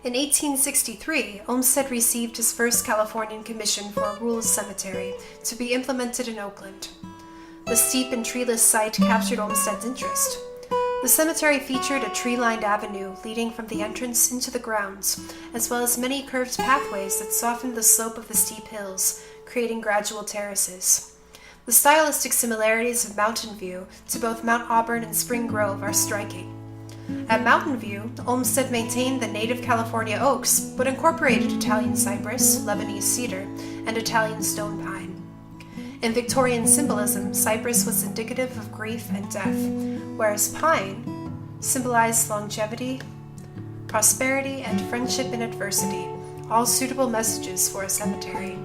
In 1863, Olmsted received his first Californian commission for a rural cemetery to be implemented in Oakland. The steep and treeless site captured Olmsted's interest. The cemetery featured a tree-lined avenue leading from the entrance into the grounds, as well as many curved pathways that softened the slope of the steep hills, creating gradual terraces. The stylistic similarities of Mountain View to both Mount Auburn and Spring Grove are striking. At Mountain View, Olmsted maintained the native California oaks, but incorporated Italian cypress, Lebanese cedar, and Italian stone pine. In Victorian symbolism, cypress was indicative of grief and death, whereas pine symbolized longevity, prosperity, and friendship in adversity, all suitable messages for a cemetery.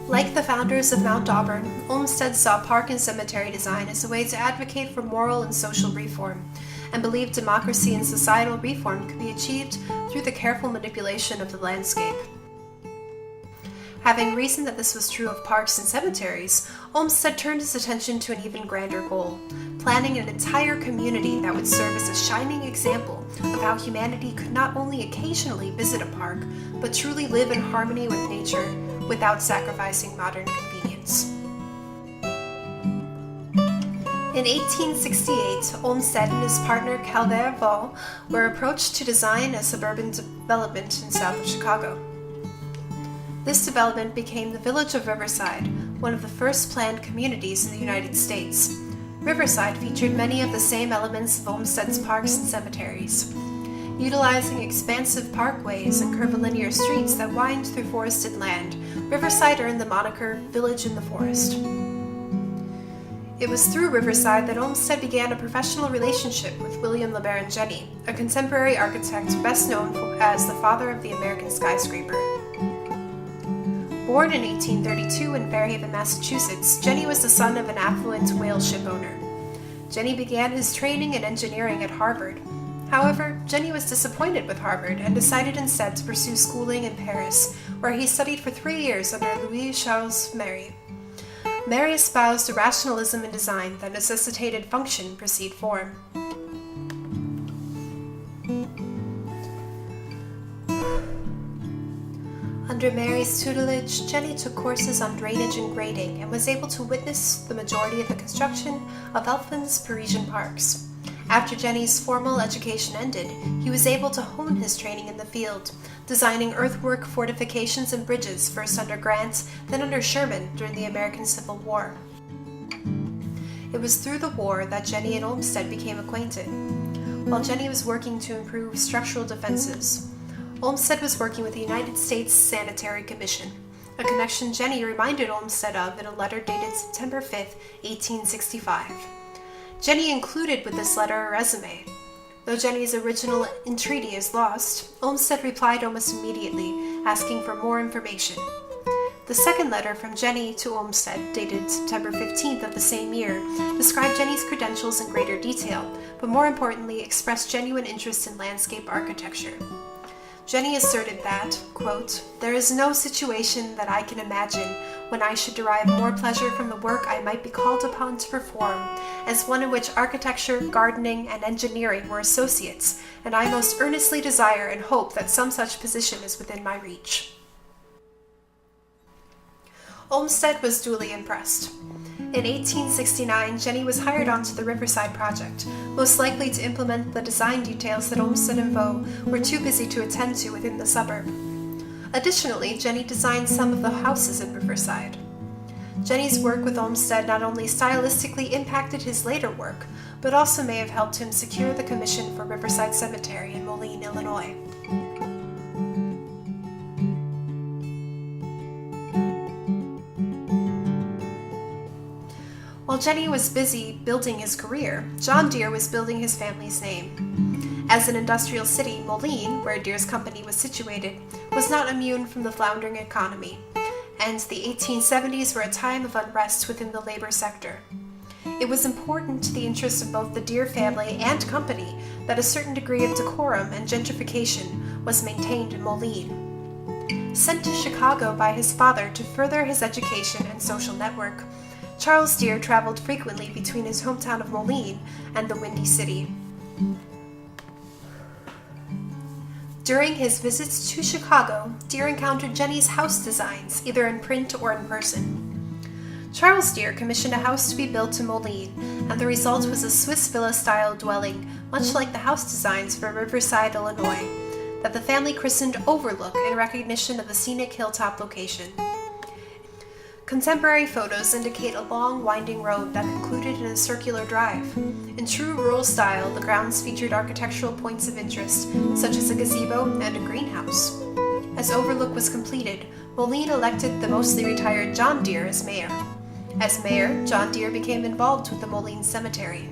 Like the founders of Mount Auburn, Olmsted saw park and cemetery design as a way to advocate for moral and social reform, and believed democracy and societal reform could be achieved through the careful manipulation of the landscape. Having reasoned that this was true of parks and cemeteries, Olmsted turned his attention to an even grander goal, planning an entire community that would serve as a shining example of how humanity could not only occasionally visit a park, but truly live in harmony with nature without sacrificing modern convenience. In 1868, Olmsted and his partner Calvert Vaux were approached to design a suburban development in south of Chicago. This development became the village of Riverside, one of the first planned communities in the United States. Riverside featured many of the same elements of Olmsted's parks and cemeteries. Utilizing expansive parkways and curvilinear streets that wind through forested land, Riverside earned the moniker Village in the Forest. It was through Riverside that Olmsted began a professional relationship with William LeBaron Jenney, a contemporary architect best known as the father of the American skyscraper. Born in 1832 in Fairhaven, Massachusetts, Jenney was the son of an affluent whale ship owner. Jenney began his training in engineering at Harvard. However, Jenney was disappointed with Harvard and decided instead to pursue schooling in Paris, where he studied for 3 years under Louis-Charles Méry. Méry espoused a rationalism in design that necessitated function precede form. Under Méry's tutelage, Jenney took courses on drainage and grading and was able to witness the majority of the construction of Elfland's Parisian parks. After Jenney's formal education ended, he was able to hone his training in the field, designing earthwork fortifications and bridges first under Grant, then under Sherman during the American Civil War. It was through the war that Jenney and Olmsted became acquainted. While Jenney was working to improve structural defenses, Olmsted was working with the United States Sanitary Commission, a connection Jenney reminded Olmsted of in a letter dated September 5, 1865. Jenney included with this letter a resume. Though Jenney's original entreaty is lost, Olmsted replied almost immediately, asking for more information. The second letter from Jenney to Olmsted, dated September 15th of the same year, described Jenney's credentials in greater detail, but more importantly expressed genuine interest in landscape architecture. Jenney asserted that, quote, "There is no situation that I can imagine when I should derive more pleasure from the work I might be called upon to perform, as one in which architecture, gardening, and engineering were associates, and I most earnestly desire and hope that some such position is within my reach." Olmsted was duly impressed. In 1869, Jenney was hired onto the Riverside project, most likely to implement the design details that Olmsted and Vaux were too busy to attend to within the suburb. Additionally, Jenney designed some of the houses in Riverside. Jenney's work with Olmsted not only stylistically impacted his later work, but also may have helped him secure the commission for Riverside Cemetery in Moline, Illinois. While Jenney was busy building his career, John Deere was building his family's name. As an industrial city, Moline, where Deere's company was situated, was not immune from the floundering economy, and the 1870s were a time of unrest within the labor sector. It was important to the interests of both the Deere family and company that a certain degree of decorum and gentrification was maintained in Moline. Sent to Chicago by his father to further his education and social network, Charles Deere traveled frequently between his hometown of Moline and the Windy City. During his visits to Chicago, Deere encountered Jenny's house designs, either in print or in person. Charles Deere commissioned a house to be built in Moline, and the result was a Swiss villa-style dwelling, much like the house designs for Riverside, Illinois, that the family christened Overlook in recognition of the scenic hilltop location. Contemporary photos indicate a long, winding road that concluded in a circular drive. In true rural style, the grounds featured architectural points of interest, such as a gazebo and a greenhouse. As Overlook was completed, Moline elected the mostly retired John Deere as mayor. As mayor, John Deere became involved with the Moline Cemetery.